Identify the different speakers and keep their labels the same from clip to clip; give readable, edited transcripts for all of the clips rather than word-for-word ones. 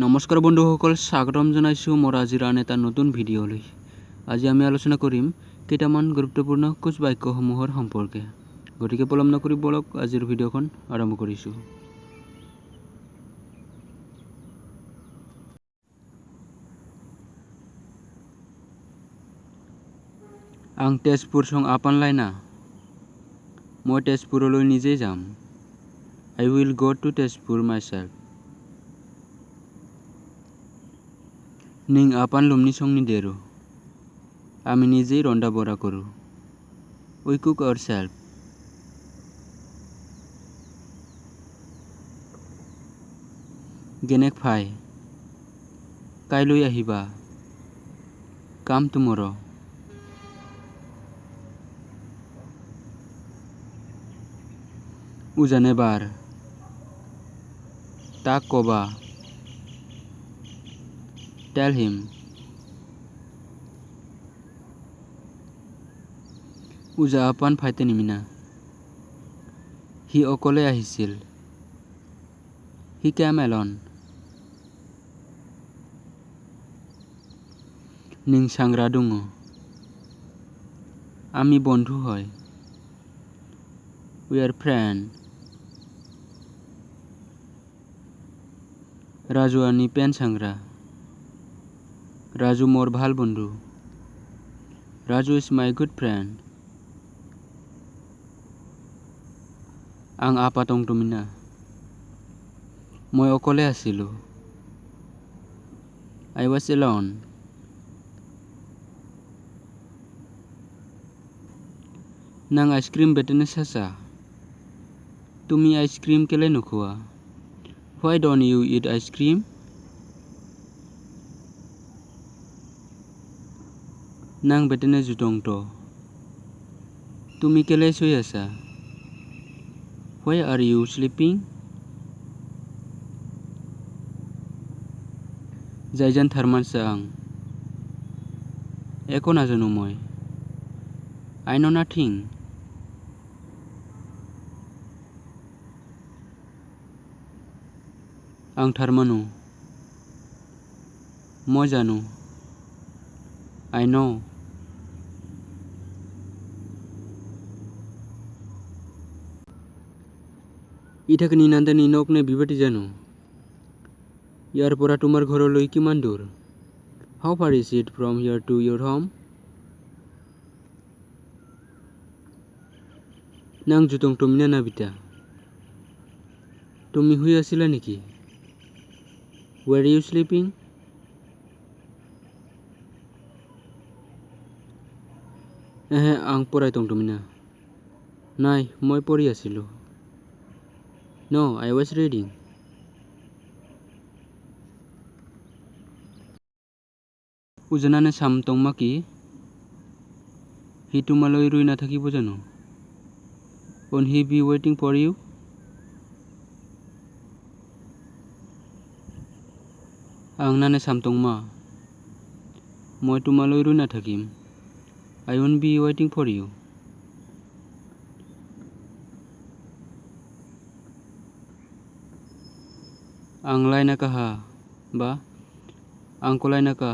Speaker 1: নমস্কাৰ বন্ধুসকল, স্বাগতম জনাইছোঁ মোৰ আজিৰ আন এটা নতুন ভিডিঅ'লৈ। আজি আমি আলোচনা কৰিম কেইটামান গুৰুত্বপূৰ্ণ কোচ বাক্যসমূহৰ সম্পৰ্কে। গতিকে পলম নকৰি বলক আজিৰ ভিডিঅ'খন আৰম্ভ কৰিছোঁ। आं तेजपुर सं आपानलाय ना। মই তেজপুৰলৈ নিজেই যাম। I will go to Tezpur myself. নিং আপান লুমনি সংনি দেৰো। আমি নিজেই ৰন্ধা বঢ়া কৰোঁ। We cook ourselves. গেনেক ফাই। কাইলৈ আহিবা। Come tomorrow. উজানে বাৰ। তাক কবা। Tell him. উজা আপান ফাইতে নিমিনা। সি অকলে আহিছিল। He came alone. নিং সাংৰা দুঙ। আমি বন্ধু হয়। We are friends. রাজু আনি পেন সাংরা। রাজু মোর ভাল বন্ধু। Raju is my good friend. আং আপা টং তুমিনা। মই অকলে আছিলো। I was alone. নাং আইসক্রিম বেটেনে সাসা। তুমি আইসক্রিম কেলে নুখোৱা? Why don't you eat ice cream? নাং বেটেনে জুটং তো। তুমি কেলে শুই আছা? Why are you sleeping? যাইজান থারমানসা আং। একো নাজানো মই। I know nothing. आं थारमानु। মই জানো। I know. ইঠাক নিনান্দে নিনক নে বিবাটি জানো। ইয়াৰ পৰা তোমাৰ ঘৰলৈ কিমান দূৰ? How far is it from here to your home? নাং জুটং তুমিনা নাবিতা। তুমি শুই আছিলা নেকি? Were you sleeping? আং পঢ়াই টং তুমিনা। নাই, মই পঢ়ি আছিলো। No, I was reading. উজানানে চাম টং মাকি? সি তোমালৈ ৰৈ নাথাকিব জানো? Won't he be waiting for you? आं नाने सामटं मा। মই তোমালৈ ৰৈ নাথাকিম। I won't be waiting for you. आं लायना काहा बा आंको लायना का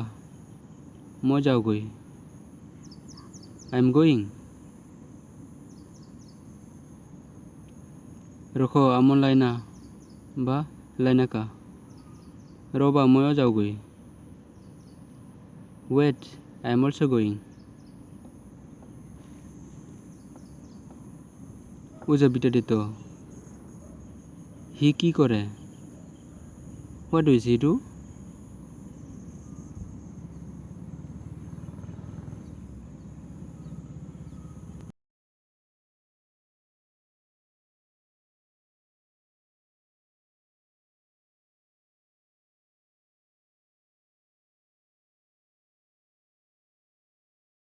Speaker 1: মই যাওগৈ। I am going. ৰখ আমন লাইনা বা লাইনা কা ৰবা ময়ো যাওগৈ। Wait, I am also going. উজা বিটা দিত। সি কি কৰে? What does he do?